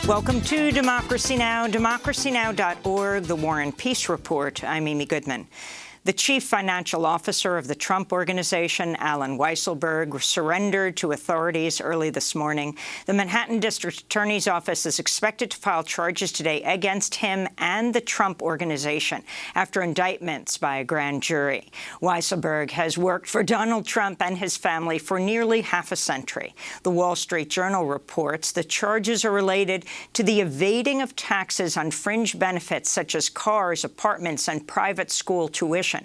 Welcome to Democracy Now!, democracynow.org, The War and Peace Report. I'm Amy Goodman. The chief financial officer of the Trump Organization, Alan Weisselberg, surrendered to authorities early this morning. The Manhattan District Attorney's Office is expected to file charges today against him and the Trump Organization after indictments by a grand jury. Weisselberg has worked for Donald Trump and his family for nearly half a century. The Wall Street Journal reports the charges are related to the evading of taxes on fringe benefits such as cars, apartments, and private school tuition.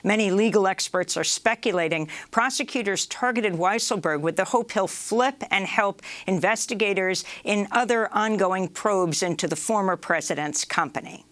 Many legal experts are speculating prosecutors targeted Weisselberg with the hope he'll flip and help investigators in other ongoing probes into the former president's company.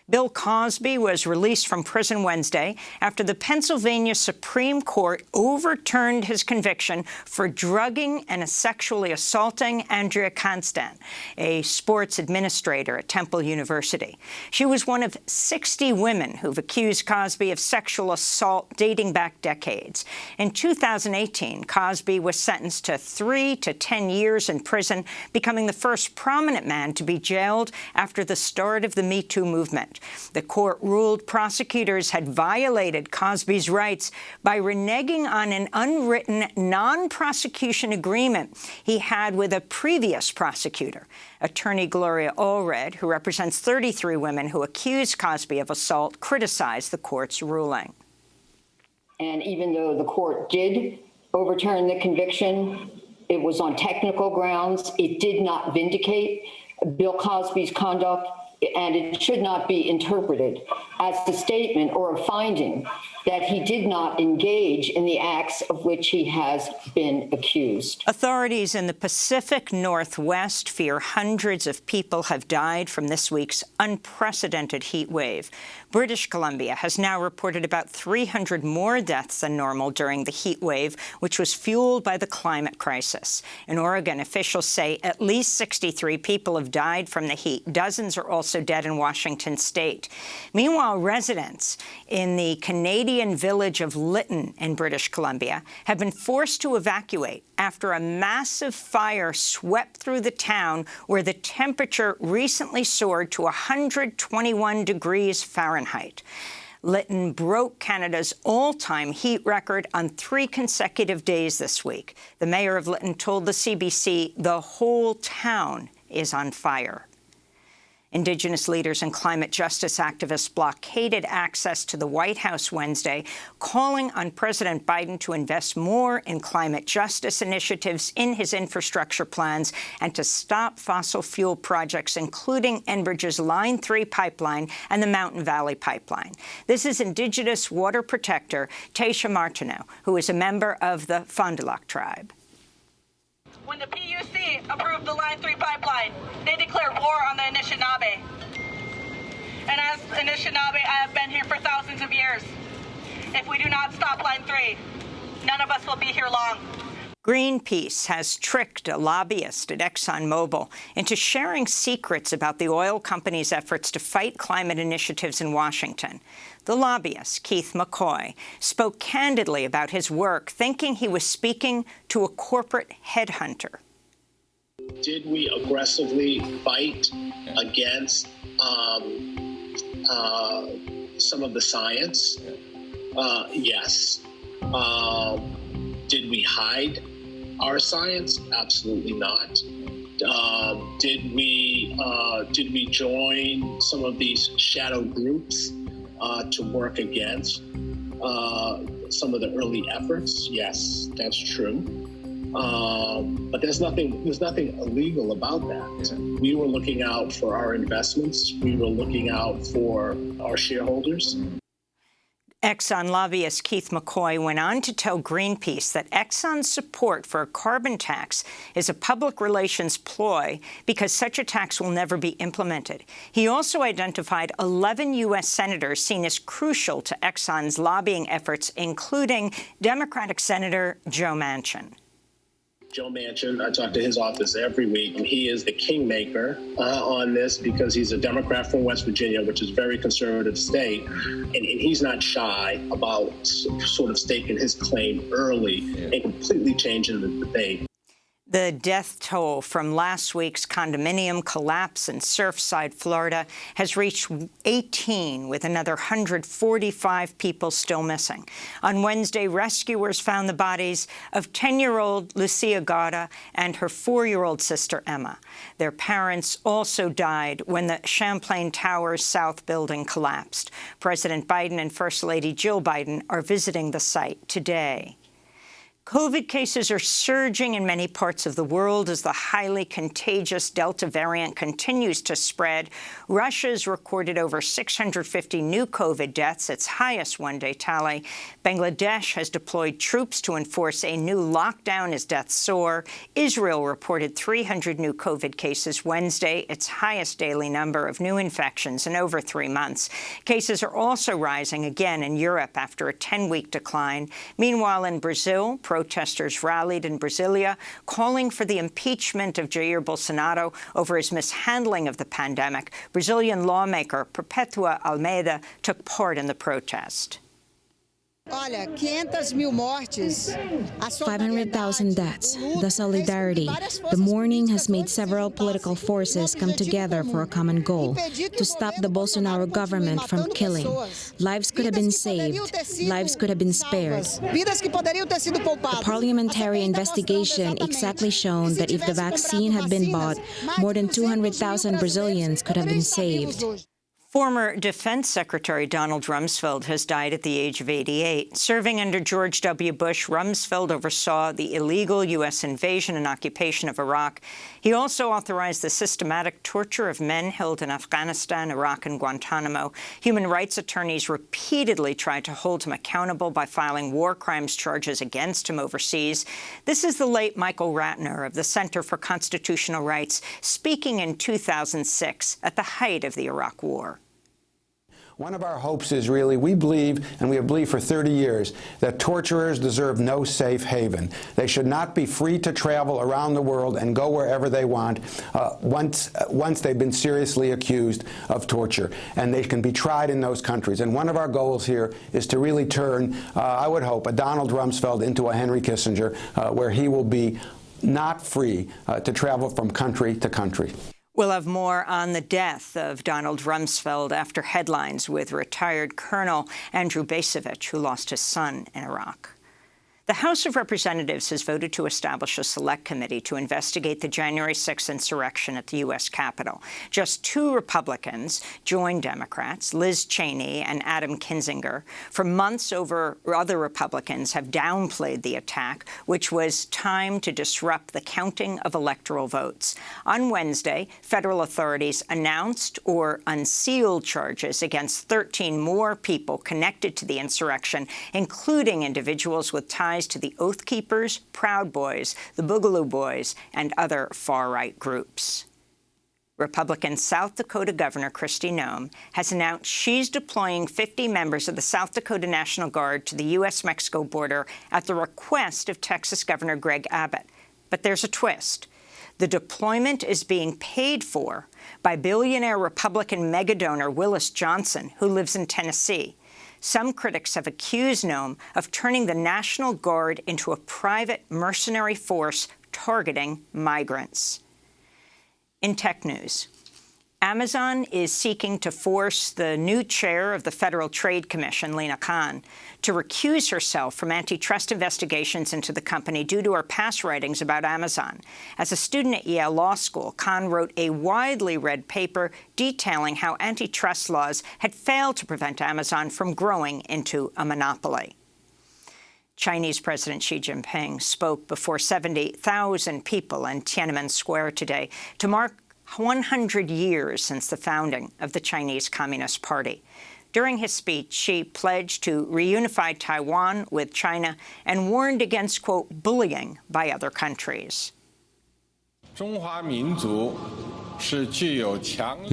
Bill Cosby was released from prison Wednesday after the Pennsylvania Supreme Court overturned his conviction for drugging and sexually assaulting Andrea Constand, a sports administrator at Temple University. She was one of 60 women who've accused Cosby of sexual assault dating back decades. In 2018, Cosby was sentenced to 3 to 10 years in prison, becoming the first prominent man to be jailed after the start of the Me Too movement. The court ruled prosecutors had violated Cosby's rights by reneging on an unwritten non-prosecution agreement he had with a previous prosecutor. Attorney Gloria Allred, who represents 33 women who accused Cosby of assault, criticized the court's ruling. And even though the court did overturn the conviction, it was on technical grounds. It did not vindicate Bill Cosby's conduct, and it should not be interpreted as a statement or a finding that he did not engage in the acts of which he has been accused. Authorities in the Pacific Northwest fear hundreds of people have died from this week's unprecedented heat wave. British Columbia has now reported about 300 more deaths than normal during the heat wave, which was fueled by the climate crisis. In Oregon, officials say at least 63 people have died from the heat. Dozens are also dead in Washington state. Meanwhile, residents in the Canadian village of Lytton in British Columbia have been forced to evacuate after a massive fire swept through the town where the temperature recently soared to 121 degrees Fahrenheit. Lytton broke Canada's all-time heat record on 3 consecutive days this week. The mayor of Lytton told the CBC the whole town is on fire. Indigenous leaders and climate justice activists blockaded access to the White House Wednesday, calling on President Biden to invest more in climate justice initiatives in his infrastructure plans and to stop fossil fuel projects, including Enbridge's Line 3 pipeline and the Mountain Valley pipeline. This is Indigenous water protector Taisha Martineau, who is a member of the Fond du Lac tribe. When the PUC approved the Line 3 pipeline, they declared war on the Anishinaabe. And as Anishinaabe, I have been here for thousands of years. If we do not stop Line 3, none of us will be here long. Greenpeace has tricked a lobbyist at ExxonMobil into sharing secrets about the oil company's efforts to fight climate initiatives in Washington. The lobbyist, Keith McCoy, spoke candidly about his work, thinking he was speaking to a corporate headhunter. Did we aggressively fight against some of the science? Yes. Did we hide our science? Absolutely not. Did we join some of these shadow groups to work against some of the early efforts? Yes, that's true. But there's nothing illegal about that. We were looking out for our investments. We were looking out for our shareholders. Exxon lobbyist Keith McCoy went on to tell Greenpeace that Exxon's support for a carbon tax is a public relations ploy because such a tax will never be implemented. He also identified 11 U.S. senators seen as crucial to Exxon's lobbying efforts, including Democratic Senator Joe Manchin. Joe Manchin, I talk to his office every week, and he is the kingmaker on this because he's a Democrat from West Virginia, which is a very conservative state, and he's not shy about sort of staking his claim early and completely changing the debate. The death toll from last week's condominium collapse in Surfside, Florida, has reached 18, with another 145 people still missing. On Wednesday, rescuers found the bodies of 10-year-old Lucia Gauda and her 4-year-old sister, Emma. Their parents also died when the Champlain Towers South building collapsed. President Biden and First Lady Jill Biden are visiting the site today. COVID cases are surging in many parts of the world as the highly contagious Delta variant continues to spread. Russia's recorded over 650 new COVID deaths, its highest one-day tally. Bangladesh has deployed troops to enforce a new lockdown as deaths soar. Israel reported 300 new COVID cases Wednesday, its highest daily number of new infections in over 3 months. Cases are also rising again in Europe after a 10-week decline. Meanwhile, in Brazil, protesters rallied in Brasilia, calling for the impeachment of Jair Bolsonaro over his mishandling of the pandemic. Brazilian lawmaker Perpetua Almeida took part in the protest. 500,000 deaths, the solidarity. The mourning has made several political forces come together for a common goal, to stop the Bolsonaro government from killing. Lives could have been saved. Lives could have been spared. The parliamentary investigation exactly shown that if the vaccine had been bought, more than 200,000 Brazilians could have been saved. Former Defense Secretary Donald Rumsfeld has died at the age of 88. Serving under George W. Bush, Rumsfeld oversaw the illegal U.S. invasion and occupation of Iraq. He also authorized the systematic torture of men held in Afghanistan, Iraq, and Guantanamo. Human rights attorneys repeatedly tried to hold him accountable by filing war crimes charges against him overseas. This is the late Michael Ratner of the Center for Constitutional Rights, speaking in 2006 at the height of the Iraq War. One of our hopes is really, we believe, and we have believed for 30 years, that torturers deserve no safe haven. They should not be free to travel around the world and go wherever they want once they've been seriously accused of torture. And they can be tried in those countries. And one of our goals here is to really turn, I would hope, a Donald Rumsfeld into a Henry Kissinger, where he will be not free to travel from country to country. We'll have more on the death of Donald Rumsfeld after headlines with retired Colonel Andrew Bacevich, who lost his son in Iraq. The House of Representatives has voted to establish a select committee to investigate the January 6th insurrection at the U.S. Capitol. Just 2 Republicans joined Democrats, Liz Cheney and Adam Kinzinger. For months, other Republicans have downplayed the attack, which was timed to disrupt the counting of electoral votes. On Wednesday, federal authorities announced or unsealed charges against 13 more people connected to the insurrection, including individuals with ties to the Oath Keepers, Proud Boys, the Boogaloo Boys, and other far-right groups. Republican South Dakota Governor Kristi Noem has announced she's deploying 50 members of the South Dakota National Guard to the U.S.-Mexico border at the request of Texas Governor Greg Abbott. But there's a twist. The deployment is being paid for by billionaire Republican megadonor Willis Johnson, who lives in Tennessee. Some critics have accused Noem of turning the National Guard into a private mercenary force targeting migrants. In tech news, Amazon is seeking to force the new chair of the Federal Trade Commission, Lina Khan, to recuse herself from antitrust investigations into the company due to her past writings about Amazon. As a student at Yale Law School, Khan wrote a widely read paper detailing how antitrust laws had failed to prevent Amazon from growing into a monopoly. Chinese President Xi Jinping spoke before 70,000 people in Tiananmen Square today to mark 100 years since the founding of the Chinese Communist Party. During his speech, Xi pledged to reunify Taiwan with China and warned against, quote, bullying by other countries. The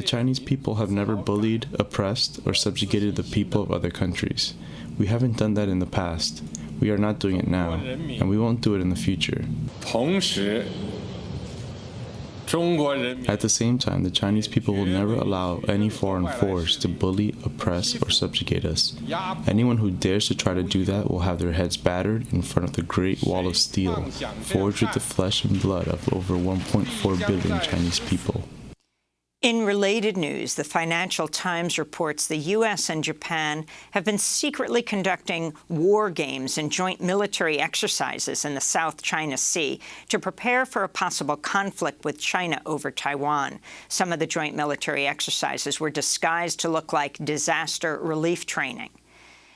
Chinese people have never bullied, oppressed, or subjugated the people of other countries. We haven't done that in the past. We are not doing it now, and we won't do it in the future. At the same time, the Chinese people will never allow any foreign force to bully, oppress, or subjugate us. Anyone who dares to try to do that will have their heads battered in front of the Great Wall of Steel, forged with the flesh and blood of over 1.4 billion Chinese people. In related news, the Financial Times reports the U.S. and Japan have been secretly conducting war games and joint military exercises in the South China Sea to prepare for a possible conflict with China over Taiwan. Some of the joint military exercises were disguised to look like disaster relief training.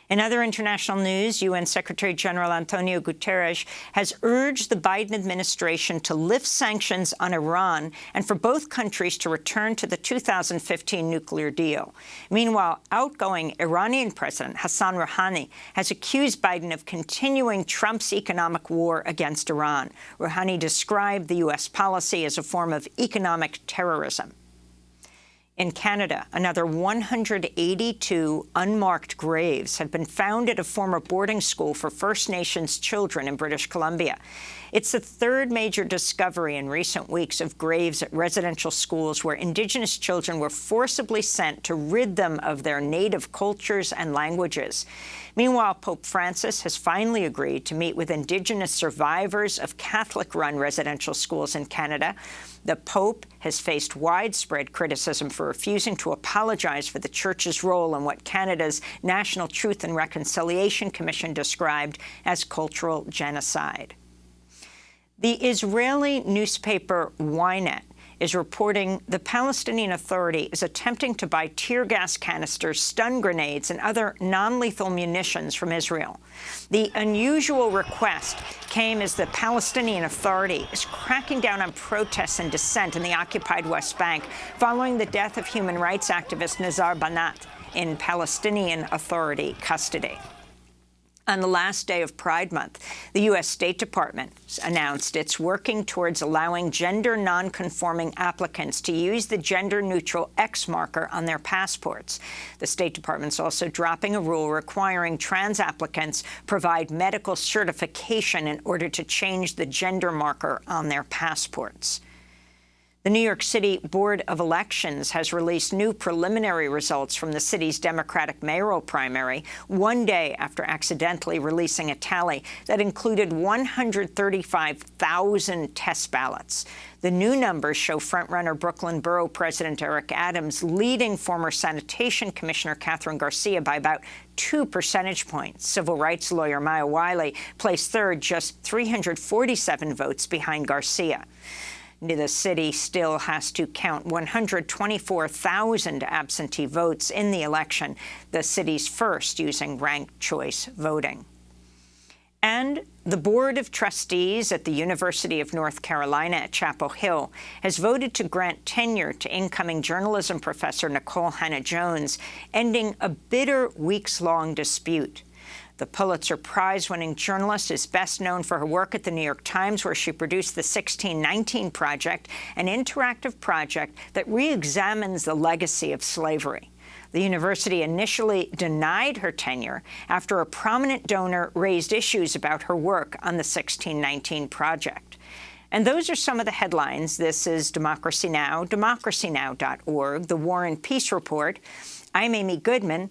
In other international news, UN Secretary-General Antonio Guterres has urged the Biden administration to lift sanctions on Iran and for both countries to return to the 2015 nuclear deal. Meanwhile, outgoing Iranian President Hassan Rouhani has accused Biden of continuing Trump's economic war against Iran. Rouhani described the U.S. policy as a form of economic terrorism. In Canada, another 182 unmarked graves have been found at a former boarding school for First Nations children in British Columbia. It's the third major discovery in recent weeks of graves at residential schools where Indigenous children were forcibly sent to rid them of their native cultures and languages. Meanwhile, Pope Francis has finally agreed to meet with Indigenous survivors of Catholic-run residential schools in Canada. The Pope has faced widespread criticism for refusing to apologize for the Church's role in what Canada's National Truth and Reconciliation Commission described as cultural genocide. The Israeli newspaper Ynet is reporting the Palestinian Authority is attempting to buy tear gas canisters, stun grenades, and other non-lethal munitions from Israel. The unusual request came as the Palestinian Authority is cracking down on protests and dissent in the occupied West Bank following the death of human rights activist Nizar Banat in Palestinian Authority custody. On the last day of Pride Month, the U.S. State Department announced it's working towards allowing gender nonconforming applicants to use the gender-neutral X marker on their passports. The State Department's also dropping a rule requiring trans applicants provide medical certification in order to change the gender marker on their passports. The New York City Board of Elections has released new preliminary results from the city's Democratic mayoral primary, one day after accidentally releasing a tally that included 135,000 test ballots. The new numbers show frontrunner Brooklyn Borough President Eric Adams leading former Sanitation Commissioner Catherine Garcia by about 2 percentage points. Civil rights lawyer Maya Wiley placed third, just 347 votes behind Garcia. The city still has to count 124,000 absentee votes in the election, the city's first using ranked choice voting. And the Board of Trustees at the University of North Carolina at Chapel Hill has voted to grant tenure to incoming journalism professor Nicole Hannah-Jones, ending a bitter weeks-long dispute. The Pulitzer Prize-winning journalist is best known for her work at the New York Times, where she produced the 1619 Project, an interactive project that re-examines the legacy of slavery. The university initially denied her tenure after a prominent donor raised issues about her work on the 1619 Project. And those are some of the headlines. This is Democracy Now!, democracynow.org, The War and Peace Report. I'm Amy Goodman.